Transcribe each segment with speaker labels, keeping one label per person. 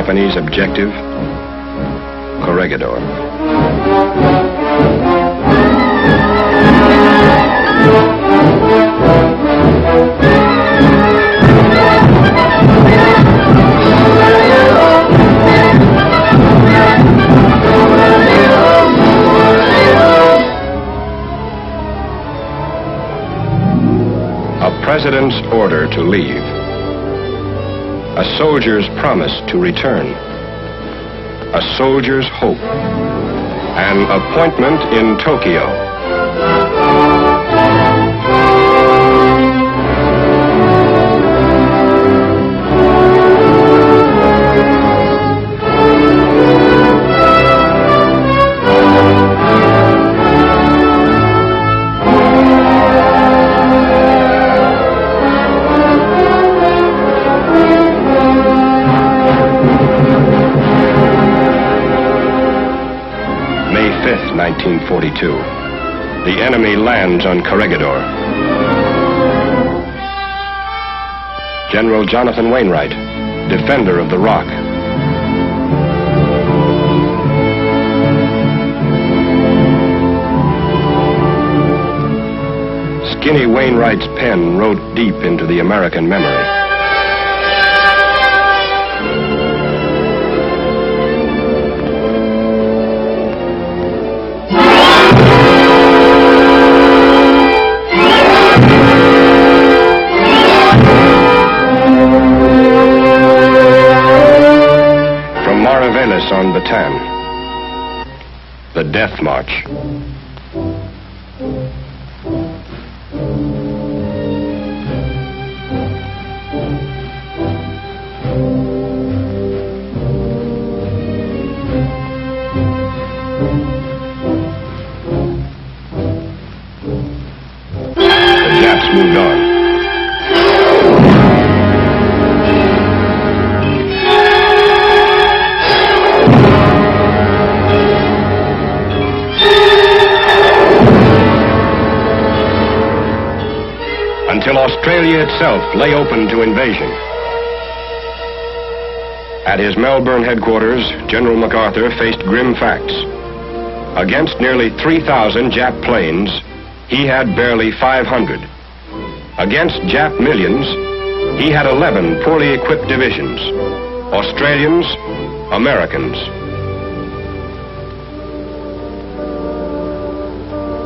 Speaker 1: Japanese objective, Corregidor. A president's order to leave. A soldier's promise to return. A soldier's hope. An appointment in Tokyo. May 5th, 1942. The enemy lands on Corregidor. General Jonathan Wainwright, defender of the Rock. Skinny Wainwright's pen wrote deep into the American memory. On Bataan, the Death March. The Japs moved on. Until Australia itself lay open to invasion. At his Melbourne headquarters, General MacArthur faced grim facts. Against nearly 3,000 Jap planes, he had barely 500. Against Jap millions, he had 11 poorly equipped divisions. Australians, Americans.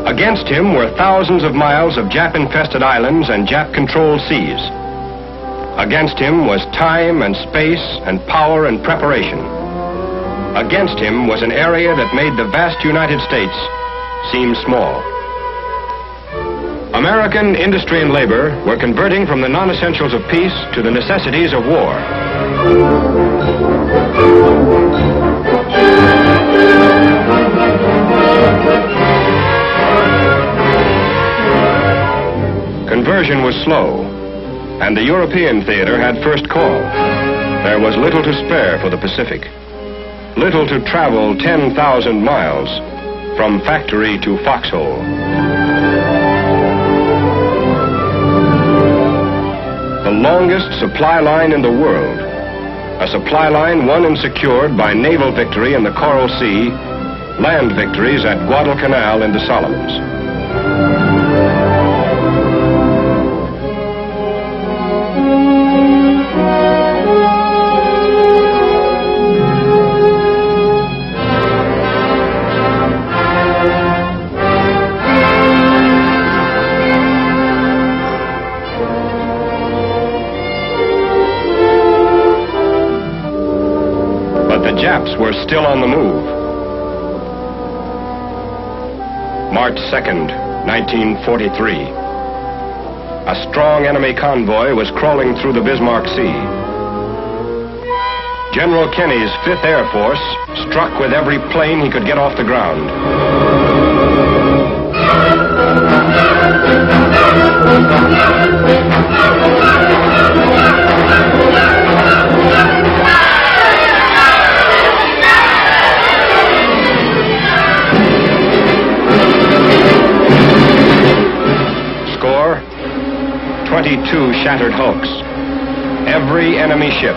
Speaker 1: Against him were thousands of miles of Jap-infested islands and Jap-controlled seas. Against him was time and space and power and preparation. Against him was an area that made the vast United States seem small. American industry and labor were converting from the non-essentials of peace to the necessities of war. Conversion was slow, and the European theater had first call. There was little to spare for the Pacific, little to travel 10,000 miles from factory to foxhole. The longest supply line in the world, a supply line won and secured by naval victory in the Coral Sea, land victories at Guadalcanal and the Solomons. The Japs were still on the move. March 2nd, 1943. A strong enemy convoy was crawling through the Bismarck Sea. General Kenny's 5th Air Force struck with every plane he could get off the ground. Score, 22 shattered hulks. Every enemy ship.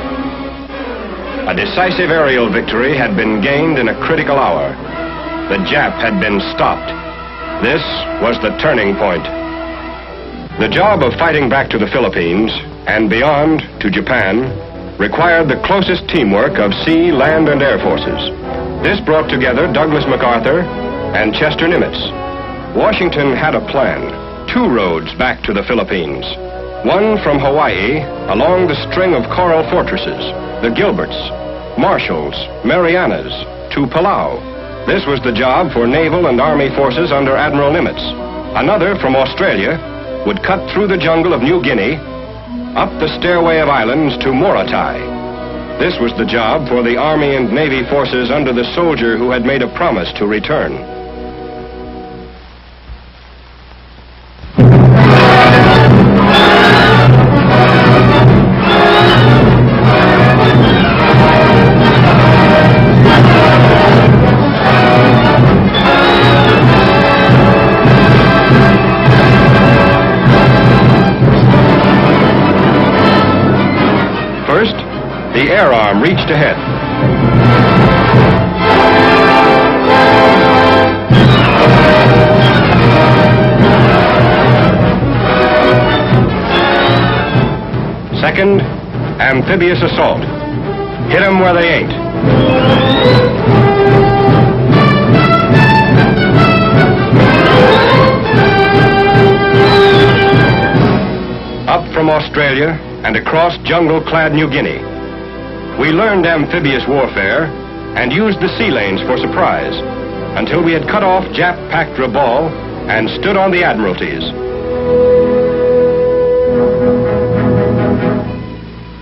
Speaker 1: A decisive aerial victory had been gained in a critical hour. The Jap had been stopped. This was the turning point. The job of fighting back to the Philippines and beyond to Japan required the closest teamwork of sea, land, and air forces. This brought together Douglas MacArthur and Chester Nimitz. Washington had a plan, 2 roads back to the Philippines. One from Hawaii along the string of coral fortresses, the Gilberts, Marshalls, Marianas, to Palau. This was the job for naval and army forces under Admiral Nimitz. Another from Australia would cut through the jungle of New Guinea, up the stairway of islands to Morotai. This was the job for the Army and Navy forces under the soldier who had made a promise to return. First, the air arm reached ahead. Second, amphibious assault. Hit 'em where they ain't. Up from Australia and across jungle-clad New Guinea. We learned amphibious warfare and used the sea lanes for surprise until we had cut off Jap-packed Rabaul and stood on the Admiralties.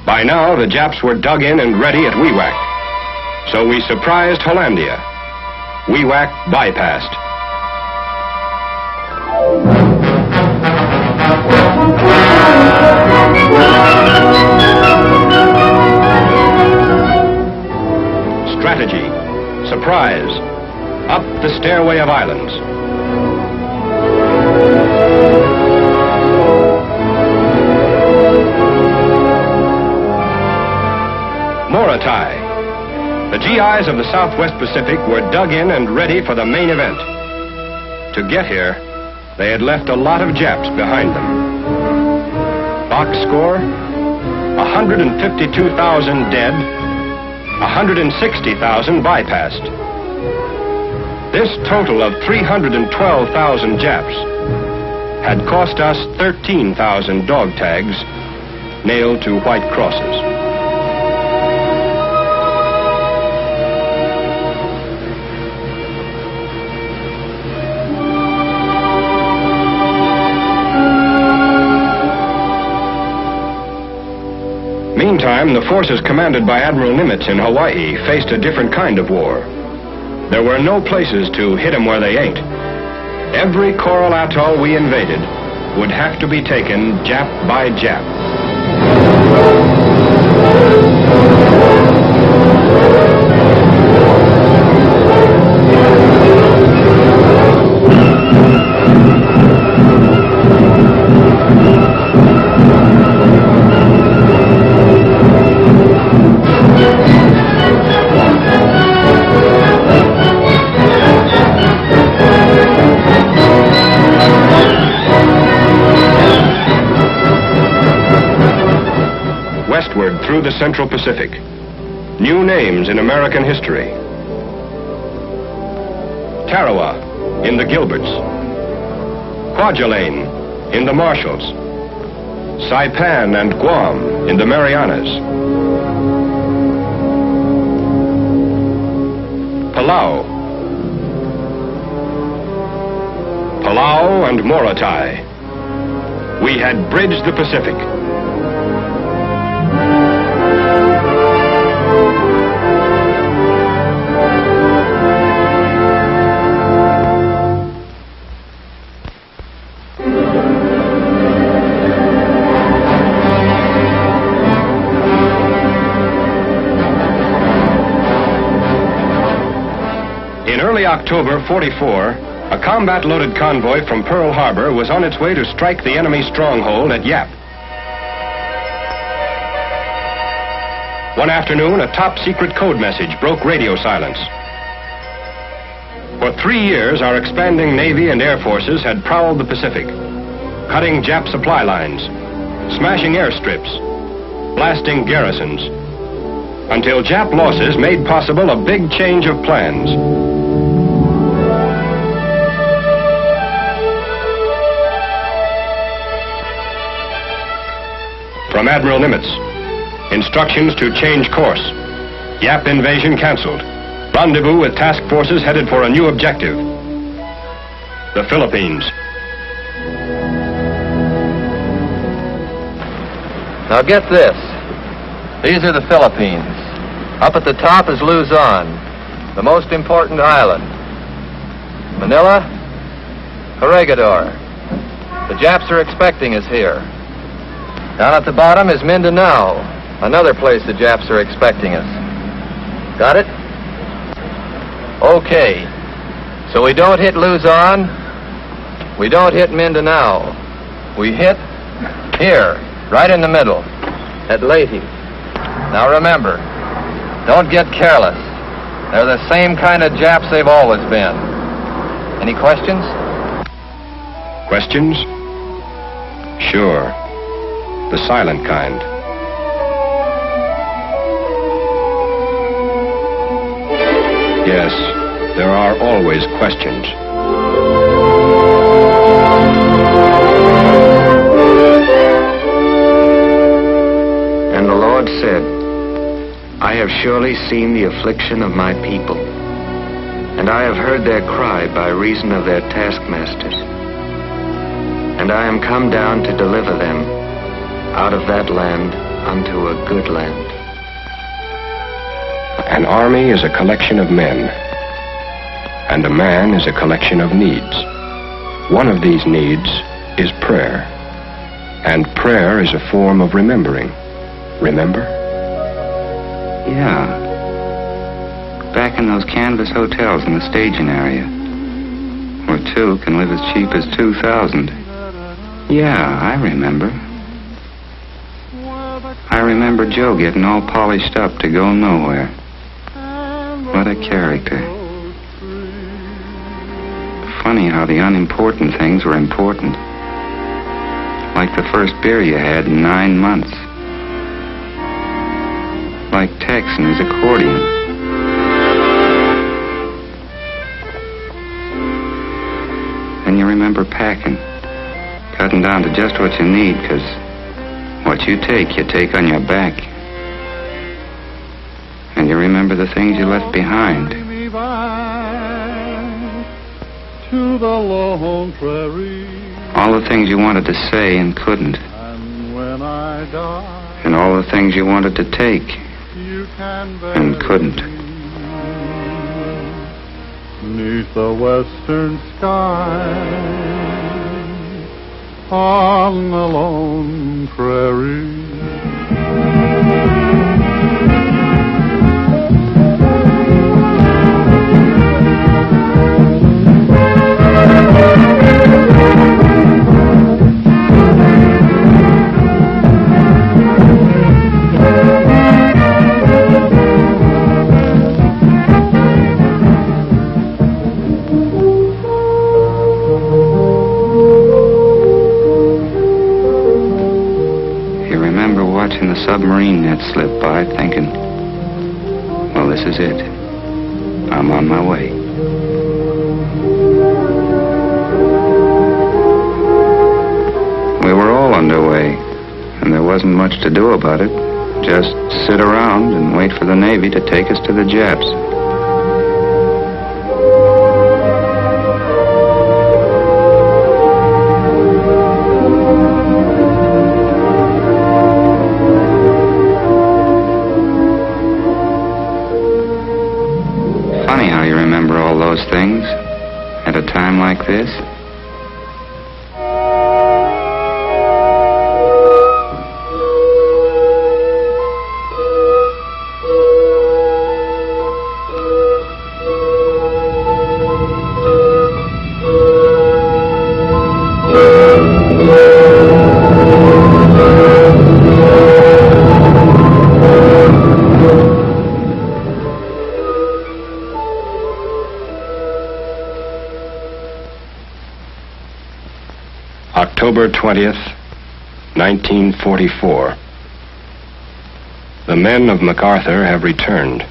Speaker 1: By now, the Japs were dug in and ready at Wewak. So we surprised Hollandia. Wewak bypassed. Strategy, surprise, up the stairway of islands. Morotai. The GIs of the Southwest Pacific were dug in and ready for the main event. To get here, they had left a lot of Japs behind them. Box score, 152,000 dead, 160,000 bypassed. This total of 312,000 Japs had cost us 13,000 dog tags nailed to white crosses. Meantime, the forces commanded by Admiral Nimitz in Hawaii faced a different kind of war. There were no places to hit 'em where they ain't. Every coral atoll we invaded would have to be taken Jap by Jap. Westward through the Central Pacific. New names in American history. Tarawa in the Gilberts. Kwajalein in the Marshalls. Saipan and Guam in the Marianas. Palau. Palau and Morotai. We had bridged the Pacific. In early October '44, a combat-loaded convoy from Pearl Harbor was on its way to strike the enemy stronghold at Yap. One afternoon, a top-secret code message broke radio silence. For 3 years, our expanding Navy and Air Forces had prowled the Pacific, cutting Jap supply lines, smashing airstrips, blasting garrisons, until Jap losses made possible a big change of plans. From Admiral Nimitz, instructions to change course. Yap invasion canceled. Rendezvous with task forces headed for a new objective. The Philippines.
Speaker 2: Now get this. These are the Philippines. Up at the top is Luzon, the most important island. Manila, Corregidor. The Japs are expecting us here. Down at the bottom is Mindanao, another place the Japs are expecting us. Got it? Okay. So we don't hit Luzon, we don't hit Mindanao. We hit here, right in the middle, at Leyte. Now remember, don't get careless. They're the same kind of Japs they've always been. Any questions?
Speaker 1: Questions? Sure. The silent kind. Yes, there are always questions.
Speaker 3: And the Lord said, I have surely seen the affliction of my people, and I have heard their cry by reason of their taskmasters. And I am come down to deliver them out of that land unto a good land.
Speaker 1: An army is a collection of men, and a man is a collection of needs. One of these needs is prayer, and prayer is a form of remembering. Remember?
Speaker 4: Yeah. Back in those canvas hotels in the staging area, where two can live as cheap as 2,000. Yeah, I remember. I remember Joe getting all polished up to go nowhere. What a character. Funny how the unimportant things were important. Like the first beer you had in 9 months. Like Tex and his accordion. And you remember packing. Cutting down to just what you need, because what you take on your back. And you remember the things you left behind.
Speaker 5: To the lone prairie.
Speaker 4: All the things you wanted to say and couldn't.
Speaker 5: And when I die,
Speaker 4: and all the things you wanted to take
Speaker 5: you can
Speaker 4: and couldn't.
Speaker 5: Neath the western sky, on the lone prairie.
Speaker 4: Watching the submarine net slip by, thinking, well, this is it. I'm on my way. We were all underway, and there wasn't much to do about it. Just sit around and wait for the Navy to take us to the Japs. Things at a time like this.
Speaker 1: October 20th, 1944. The men of MacArthur have returned.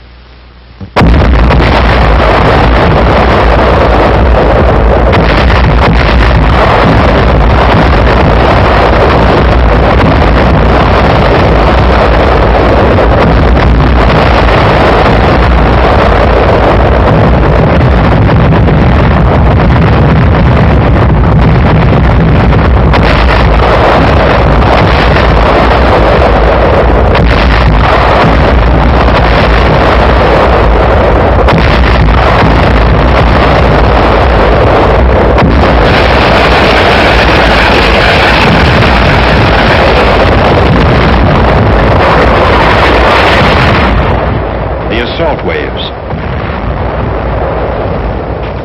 Speaker 1: Assault waves,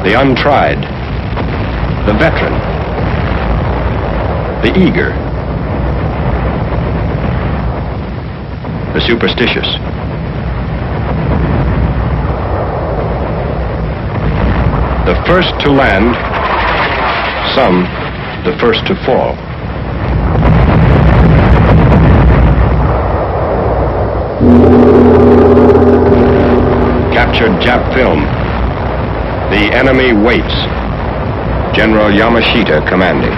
Speaker 1: the untried, the veteran, the eager, the superstitious. The first to land, some the first to fall. Captured Jap film. The enemy waits. General Yamashita commanding.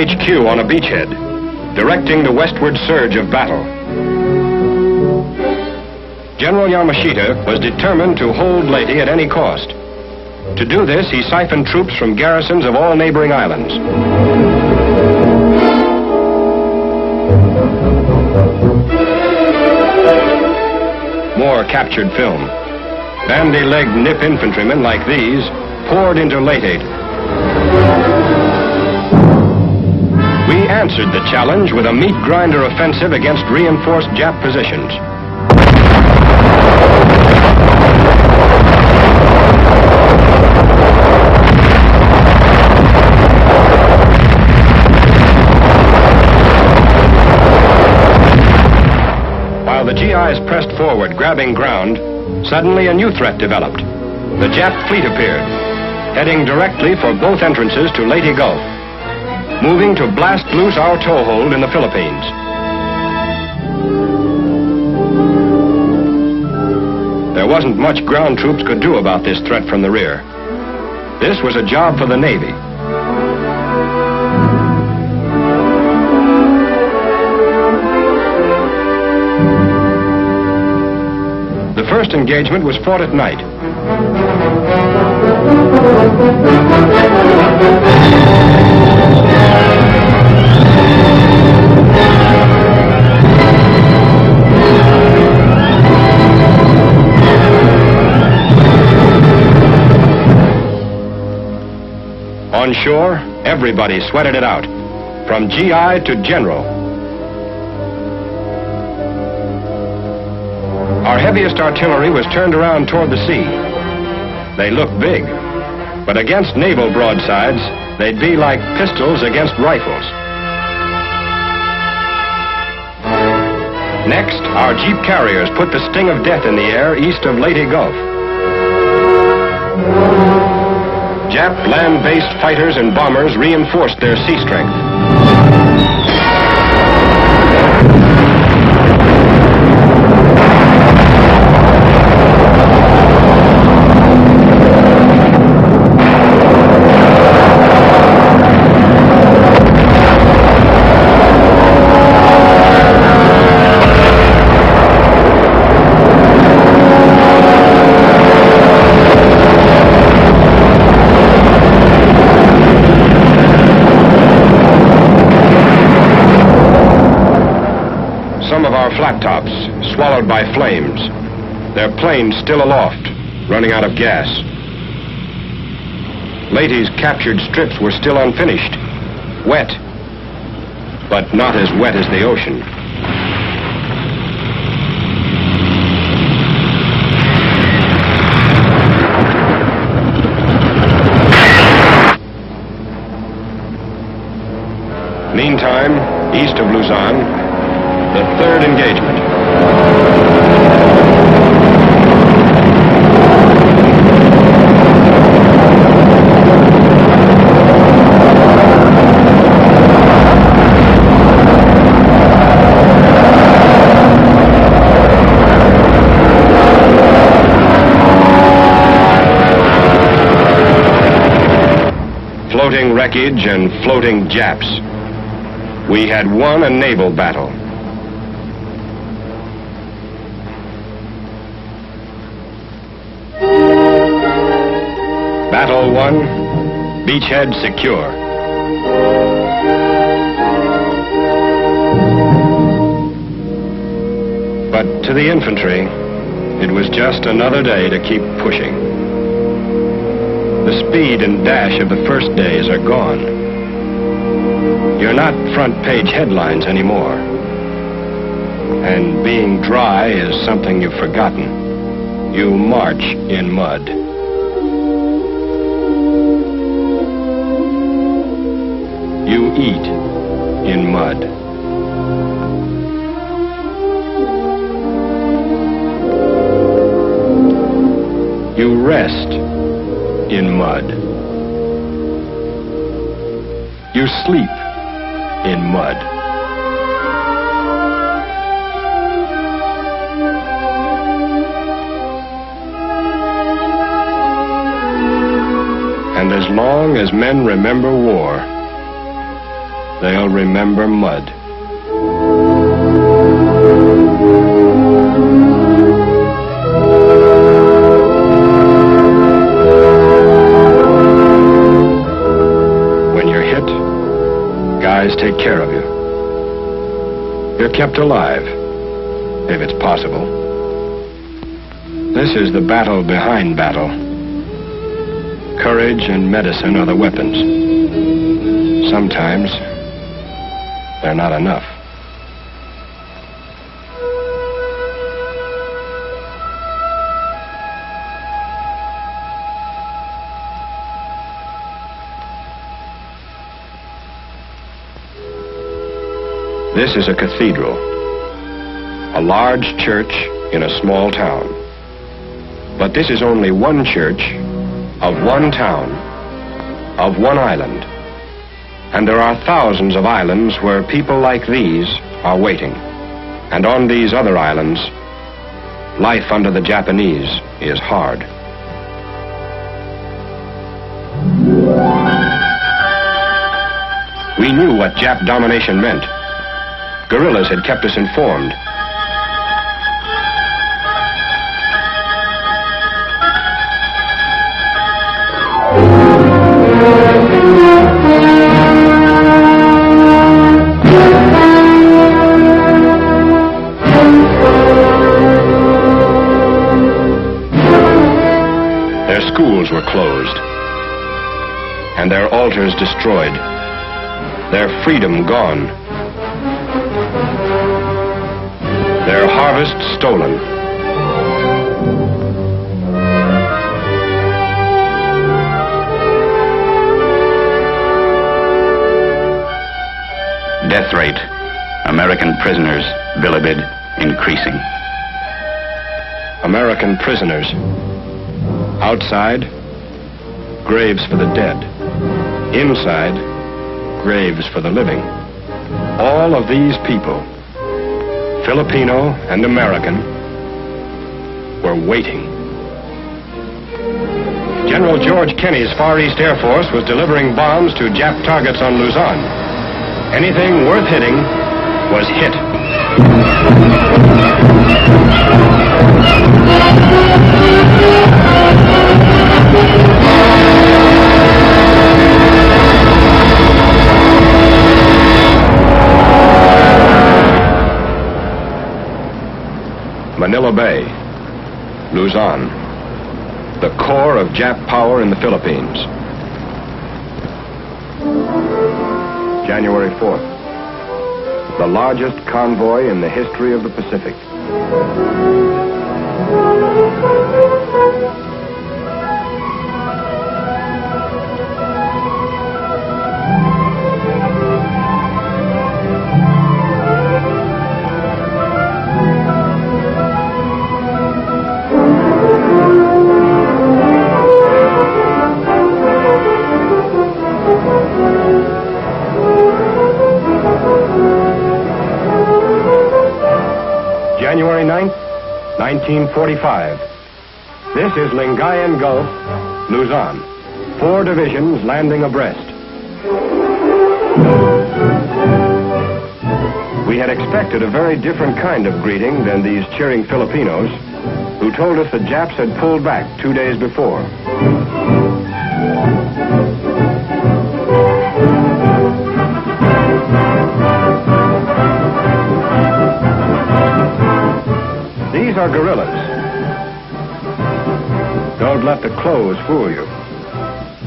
Speaker 1: HQ on a beachhead, directing the westward surge of battle. General Yamashita was determined to hold Leyte at any cost. To do this, he siphoned troops from garrisons of all neighboring islands. More captured film. Bandy-legged nip infantrymen like these poured into Leyte. We answered the challenge with a meat grinder offensive against reinforced Jap positions. While the GIs pressed forward, grabbing ground, suddenly a new threat developed. The Jap fleet appeared, heading directly for both entrances to Leyte Gulf, moving to blast loose our toehold in the Philippines. There wasn't much ground troops could do about this threat from the rear. This was a job for the Navy. The first engagement was fought at night. On shore, everybody sweated it out, from GI to general. Our heaviest artillery was turned around toward the sea. They looked big, but against naval broadsides, they'd be like pistols against rifles. Next, our jeep carriers put the sting of death in the air east of Leyte Gulf. Jap land-based fighters and bombers reinforced their sea strength. Flat tops, swallowed by flames. Their planes still aloft, running out of gas. Leyte's captured strips were still unfinished, wet, but not as wet as the ocean. Meantime, east of Luzon, the third engagement. Floating wreckage and floating Japs. We had won a naval battle. Battle won, beachhead secure. But to the infantry, it was just another day to keep pushing. The speed and dash of the first days are gone. You're not front page headlines anymore. And being dry is something you've forgotten. You march in mud. You eat in mud. You rest in mud. You sleep in mud. And as long as men remember war, they'll remember mud. When you're hit, guys take care of you. You're kept alive, if it's possible. This is the battle behind battle. Courage and medicine are the weapons. Sometimes they're not enough. This is a cathedral, a large church in a small town. But this is only one church of one town, of one island. And there are thousands of islands where people like these are waiting. And on these other islands, life under the Japanese is hard. We knew what Jap domination meant. Guerrillas had kept us informed. Their schools were closed, and their altars destroyed, their freedom gone, their harvest stolen.
Speaker 4: Death rate. American prisoners, bilibid, increasing.
Speaker 1: American prisoners. Outside, graves for the dead. Inside, graves for the living. All of these people, Filipino and American, were waiting. General George Kenney's Far East Air Force was delivering bombs to Jap targets on Luzon. Anything worth hitting was hit. Manila Bay, Luzon, the core of Jap power in the Philippines. January 4th, the largest convoy in the history of the Pacific. January 9th, 1945. This is Lingayen Gulf, Luzon. 4 divisions landing abreast. We had expected a very different kind of greeting than these cheering Filipinos who told us the Japs had pulled back 2 days before. These are guerrillas. Don't let the clothes fool you.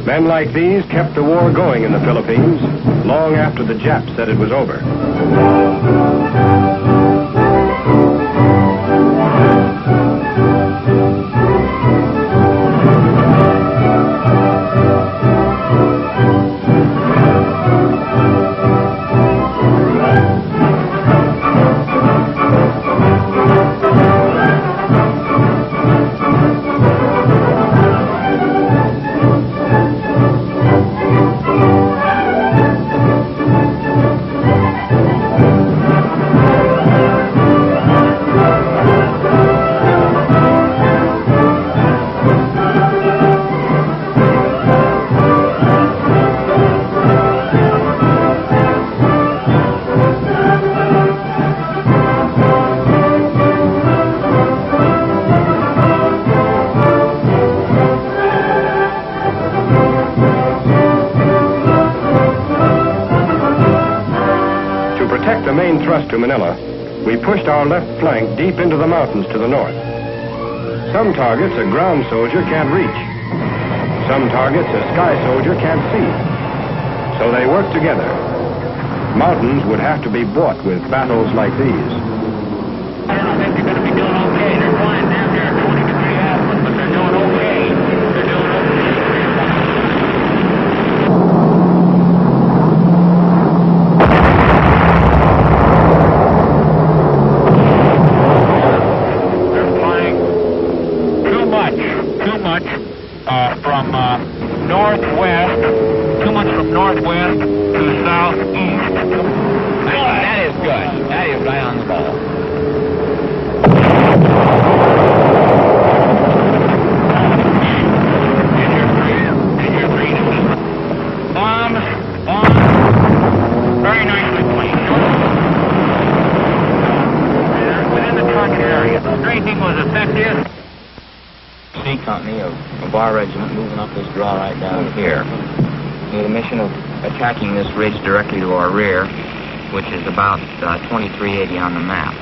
Speaker 1: Men like these kept the war going in the Philippines long after the Japs said it was over. thrust to Manila, we pushed our left flank deep into the mountains to the north. Some targets a ground soldier can't reach. Some targets a sky soldier can't see. So they work together. Mountains would have to be bought with battles like these.
Speaker 6: I think they're going to be doing okay. They're flying down there at 20 degree azimuth, but they're doing okay. They're doing okay. They're flying too much from northwest, too much from northwest to southeast. That is good. That is right on the ball. Very nicely placed. Within the target area. Straightening was effective.
Speaker 7: C Company of our regiment moving up this draw right down here. With a mission of attacking this ridge directly to our rear, which is about 2380 on the map.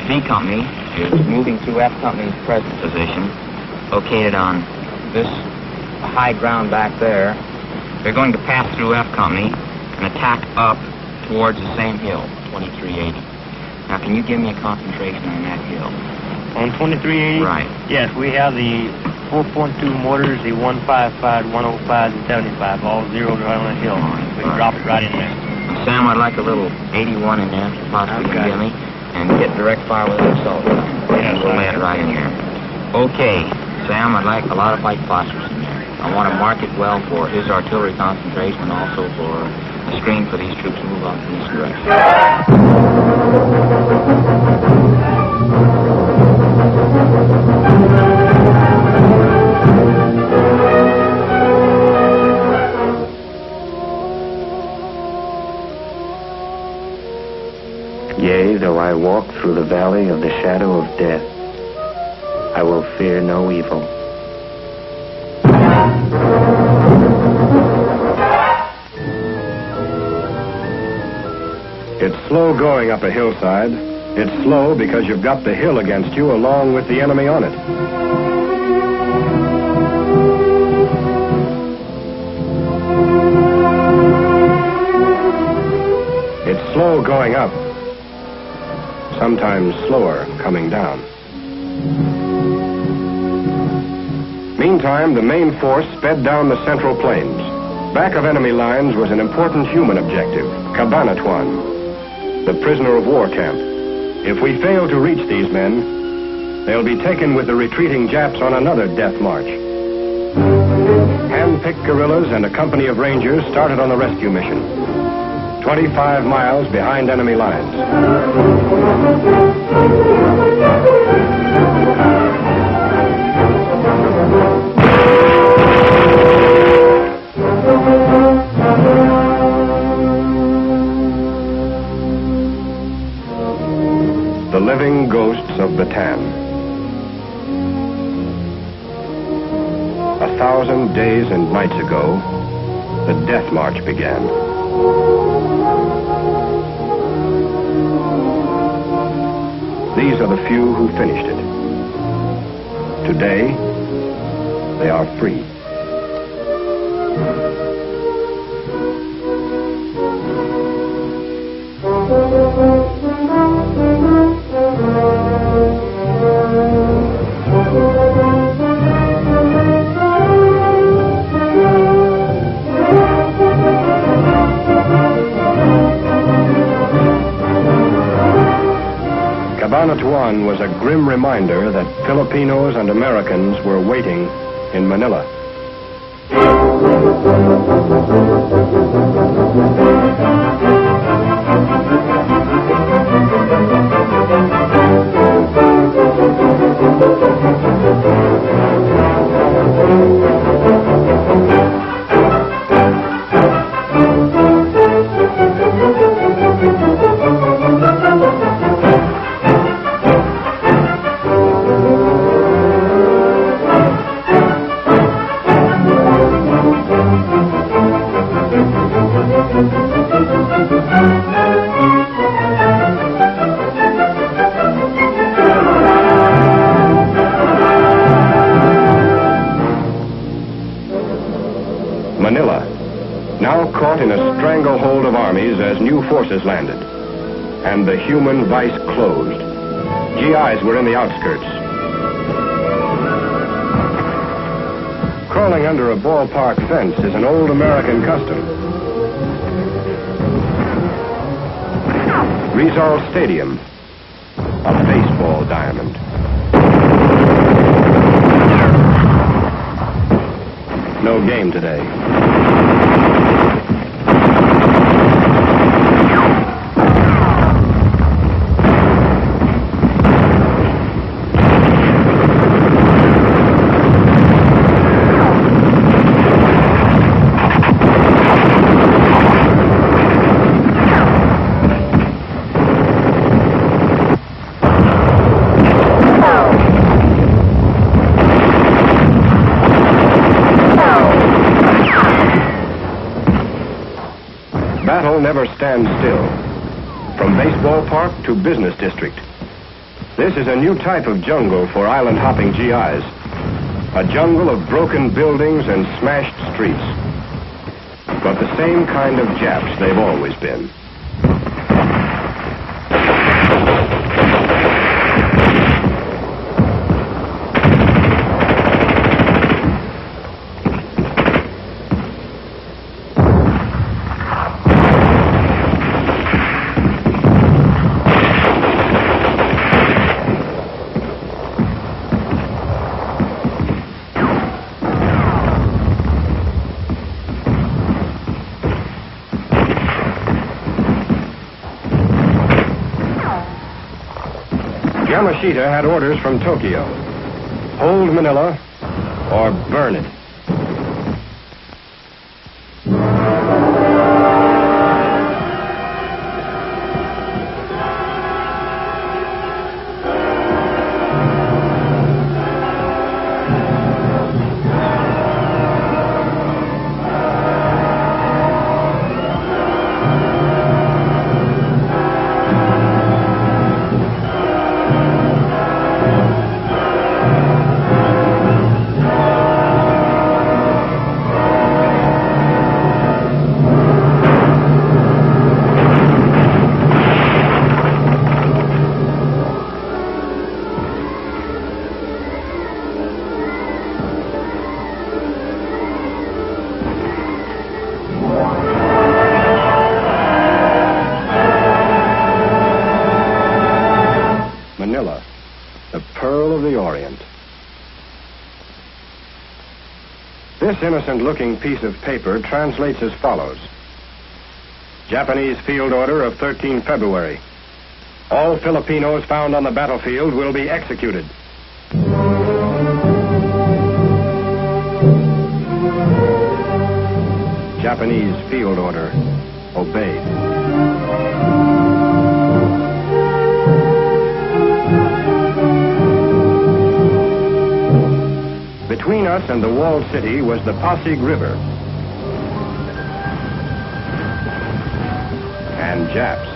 Speaker 7: B Company is moving through F Company's present position, located on this high ground back there. They're going to pass through F Company and attack up towards the same hill, 2380. Now, can you give me a concentration on that hill?
Speaker 8: On 2380?
Speaker 7: Right.
Speaker 8: Yes, we have the 4.2 mortars, the 155, 105, and 75, all zeroed right on the hill. We can drop it right in there.
Speaker 7: Sam, I'd like a little 81 in there, if you possibly can give me, and get direct fire with an assault rifle.
Speaker 8: Yes,
Speaker 7: We'll lay it right in there. Okay, Sam, I'd like a lot of white phosphorus in there. I want to mark it well for his artillery concentration and also for a screen for these troops to move on in this direction.
Speaker 3: Yea, though I walk through the valley of the shadow of death, I will fear no evil.
Speaker 1: It's slow going up a hillside. It's slow because you've got the hill against you along with the enemy on it. It's slow going up, sometimes slower coming down. Meantime, the main force sped down the Central Plains. Back of enemy lines was an important human objective, Cabanatuan, the prisoner of war camp. If we fail to reach these men, they'll be taken with the retreating Japs on another death march. Hand-picked guerrillas and a company of rangers started on the rescue mission, 25 miles behind enemy lines. The living ghosts of Bataan. 1,000 days and nights ago, the death march began. These are the few who finished it. Today, they are free. Cabanatuan was a grim reminder that Filipinos and Americans were waiting in Manila. hold of armies as new forces landed, and the human vice closed. GIs were in the outskirts. Crawling under a ballpark fence is an old American custom. Rizal Stadium, a baseball diamond. No game today. Battle never stands still. From baseball park to business district. This is a new type of jungle for island-hopping GIs. A jungle of broken buildings and smashed streets. But the same kind of Japs they've always been. Yamashita had orders from Tokyo. Hold Manila or burn it. Manila, the pearl of the Orient. This innocent-looking piece of paper translates as follows. Japanese field order of 13 February. All Filipinos found on the battlefield will be executed. Japanese field order obeyed. Between us and the walled city was the Pasig River. And Japs.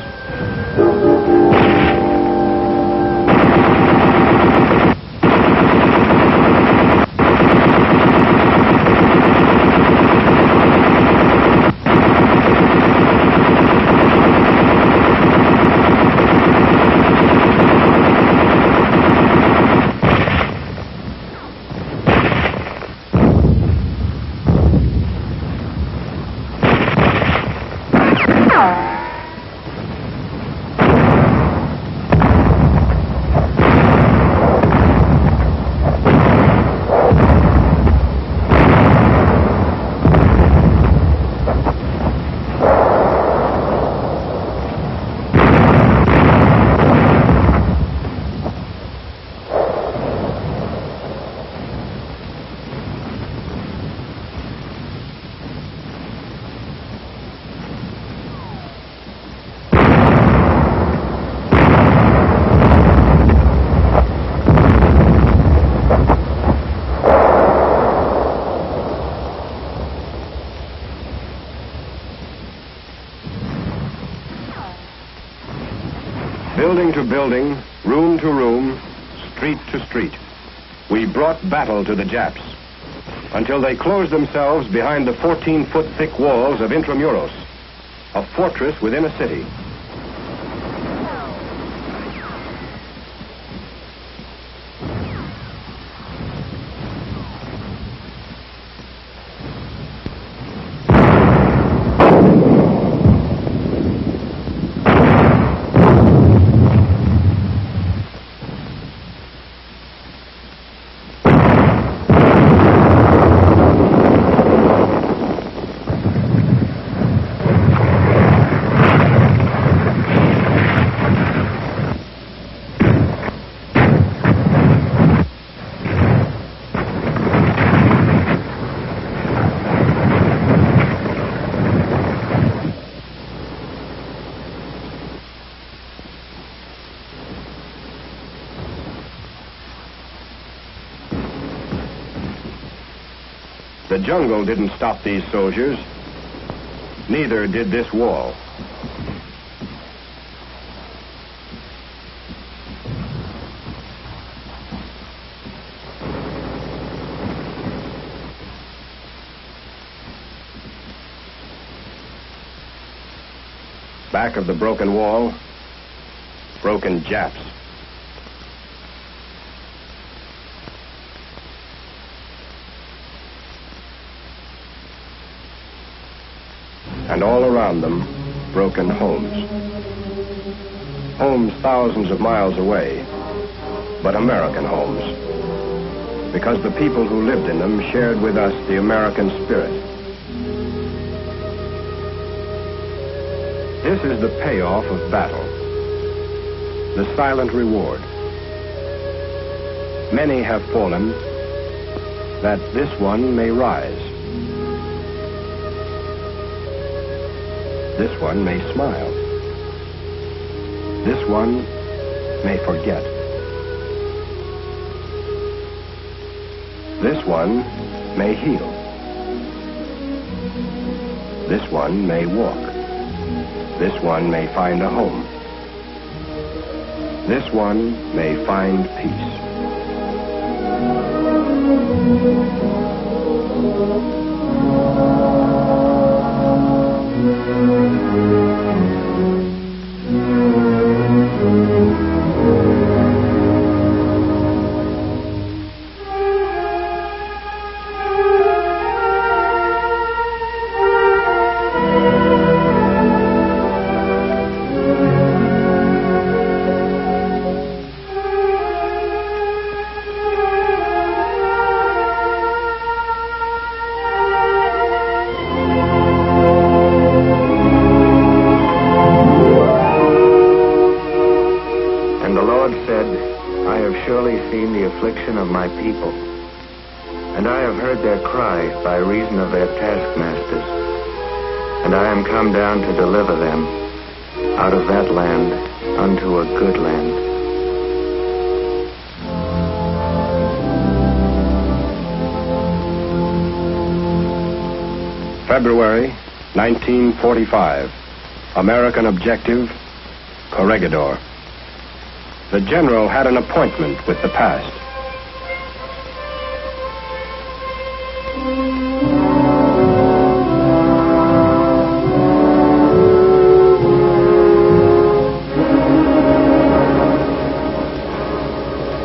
Speaker 1: Building to building, room to room, street to street, we brought battle to the Japs until they closed themselves behind the 14-foot thick walls of Intramuros. a fortress within a city. The jungle didn't stop these soldiers. Neither did this wall. Back of the broken wall, broken Japs. And all around them, broken homes. Homes thousands of miles away, but American homes. Because the people who lived in them shared with us the American spirit. This is the payoff of battle, the silent reward. Many have fallen, that this one may rise. This one may smile. This one may forget. This one may heal. This one may walk. This one may find a home. This one may find peace. Of my people, and I have heard their cry by reason of their taskmasters, and I am come down to deliver them out of that land unto a good land. February 1945. American objective, Corregidor. The general had an appointment with the past.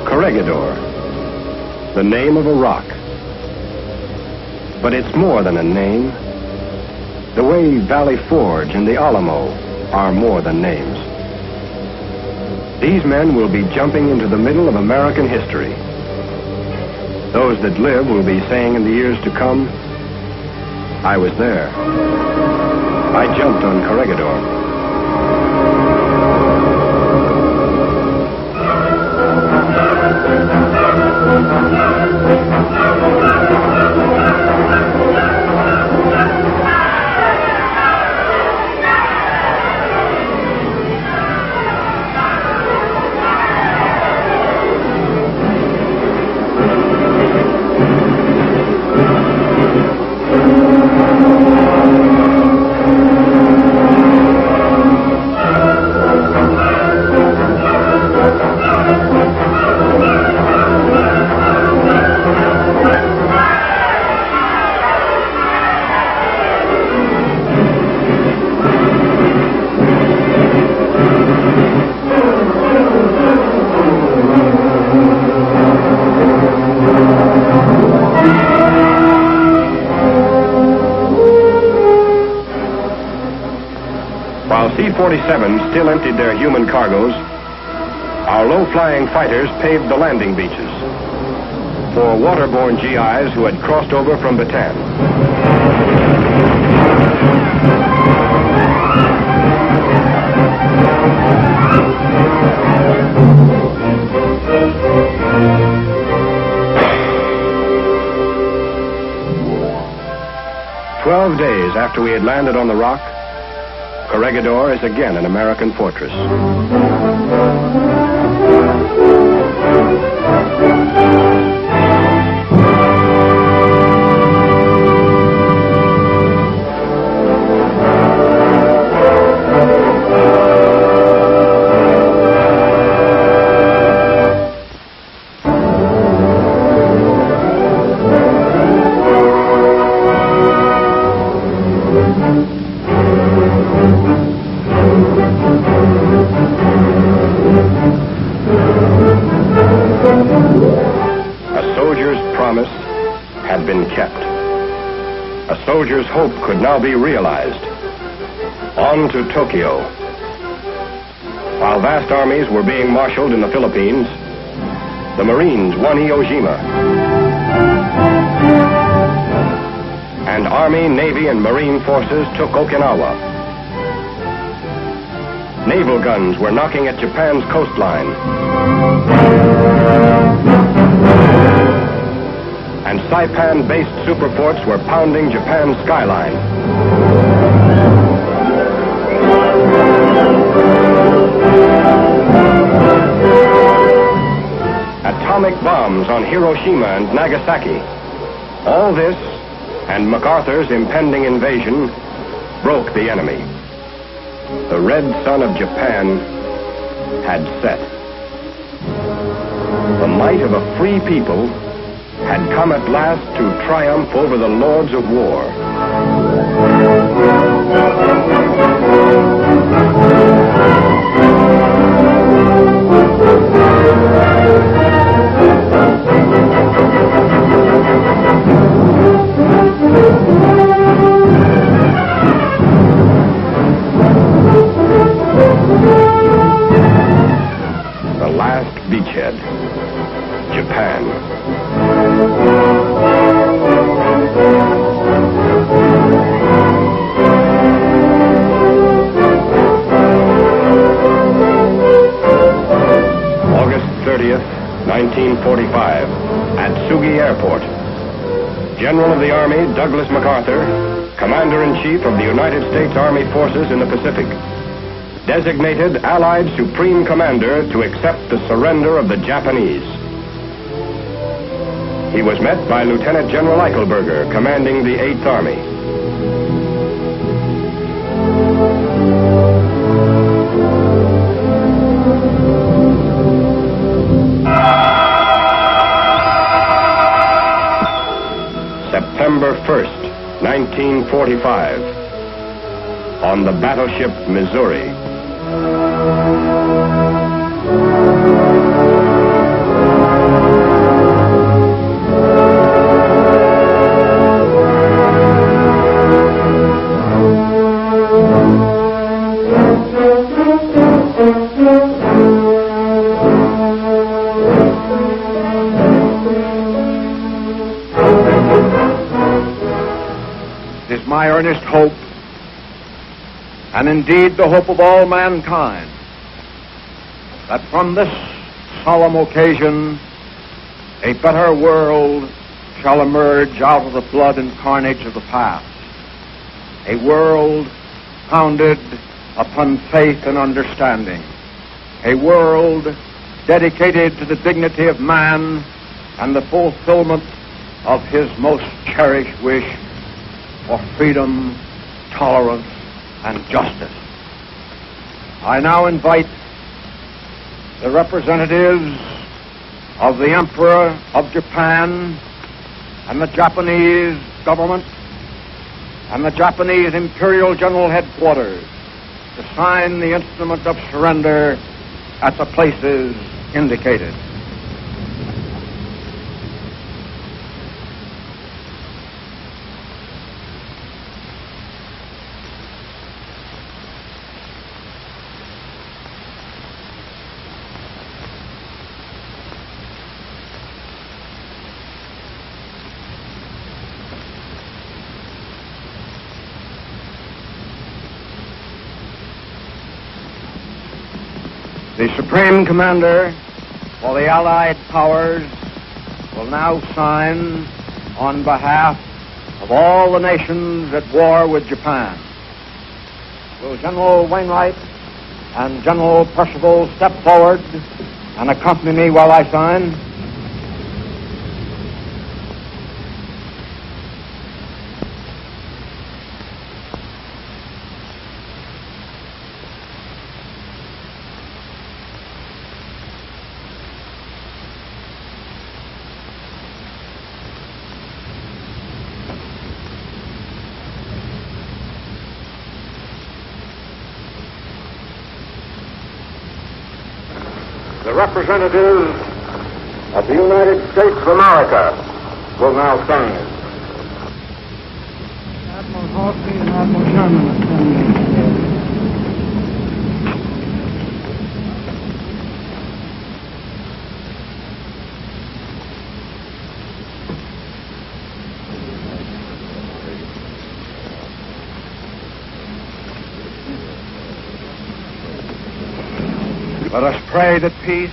Speaker 1: Corregidor, the name of a rock. But it's more than a name. The way Valley Forge and the Alamo are more than names. These men will be jumping into the middle of American history. Those that live will be saying in the years to come, I was there. I jumped on Corregidor. B-47 still emptied their human cargoes, our low-flying fighters paved the landing beaches for waterborne GIs who had crossed over from Bataan. "12 days after we had landed on the rock, Corregidor is again an American fortress. A soldier's hope could now be realized. On to Tokyo. While vast armies were being marshaled in the Philippines, the Marines won Iwo Jima. And Army, Navy, and Marine forces took Okinawa. Naval guns were knocking at Japan's coastline. And Saipan-based superforts were pounding Japan's skyline. Atomic bombs on Hiroshima and Nagasaki. All this, and MacArthur's impending invasion, broke the enemy. The red sun of Japan had set. The might of a free people had come at last to triumph over the lords of war. The last beachhead, Japan. August 30th, 1945, at Sugi Airport. General of the Army Douglas MacArthur, Commander-in-Chief of the United States Army Forces in the Pacific, designated Allied Supreme Commander to accept the surrender of the Japanese. He was met by Lieutenant General Eichelberger, commanding the 8th Army. September 1st, 1945, on the battleship Missouri.
Speaker 9: It is my earnest hope, and indeed the hope of all mankind, that from this solemn occasion a better world shall emerge out of the blood and carnage of the past. A world founded upon faith and understanding. A world dedicated to the dignity of man and the fulfillment of his most cherished wish for freedom, tolerance, and justice. I now invite the representatives of the Emperor of Japan and the Japanese government and the Japanese Imperial General Headquarters to sign the instrument of surrender at the places indicated. The Supreme Commander for the Allied Powers will now sign on behalf of all the nations at war with Japan. Will General Wainwright and General Percival step forward and accompany me while I sign? The representatives of the United States of America will now sign.
Speaker 5: Admiral Halsey and Admiral Sherman are standing.
Speaker 9: Let us pray that peace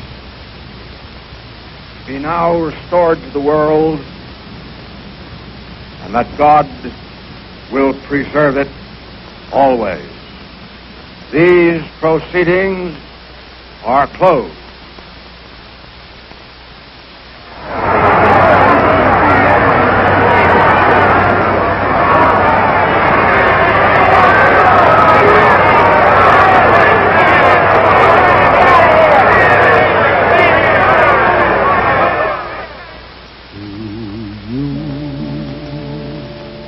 Speaker 9: be now restored to the world and that God will preserve it always. These proceedings are closed.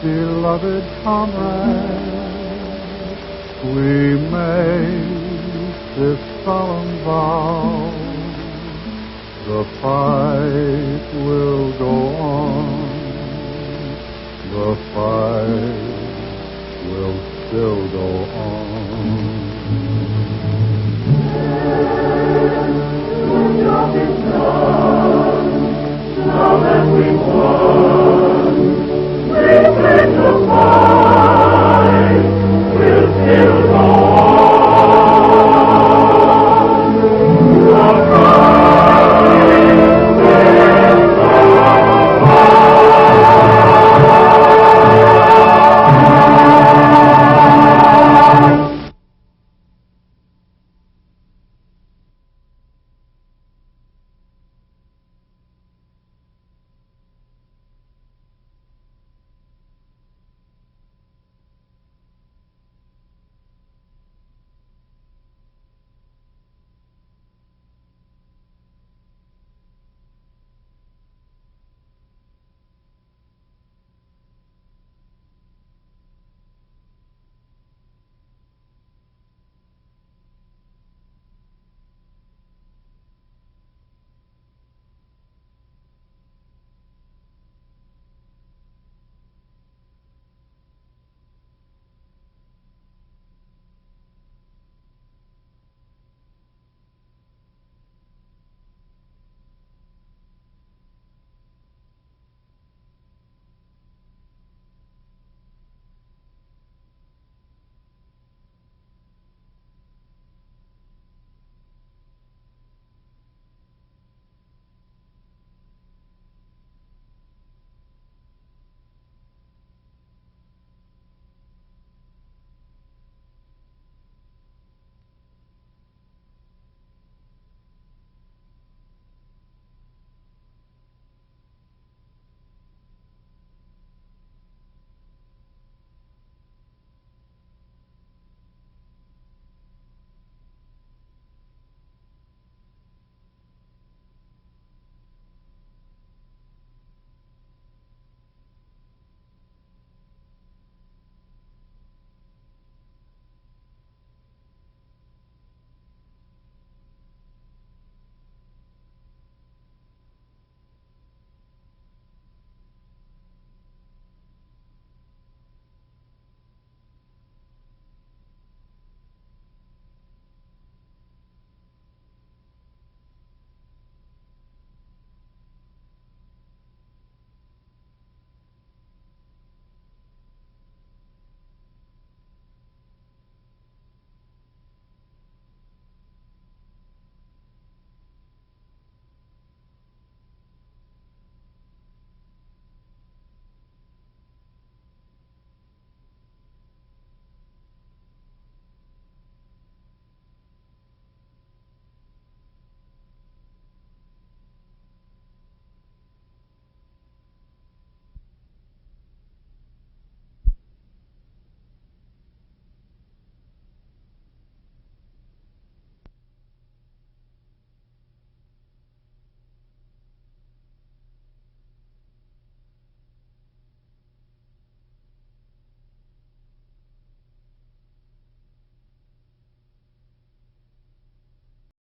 Speaker 5: Beloved comrade, we make this solemn vow. The fight will go on. The fight will still go on.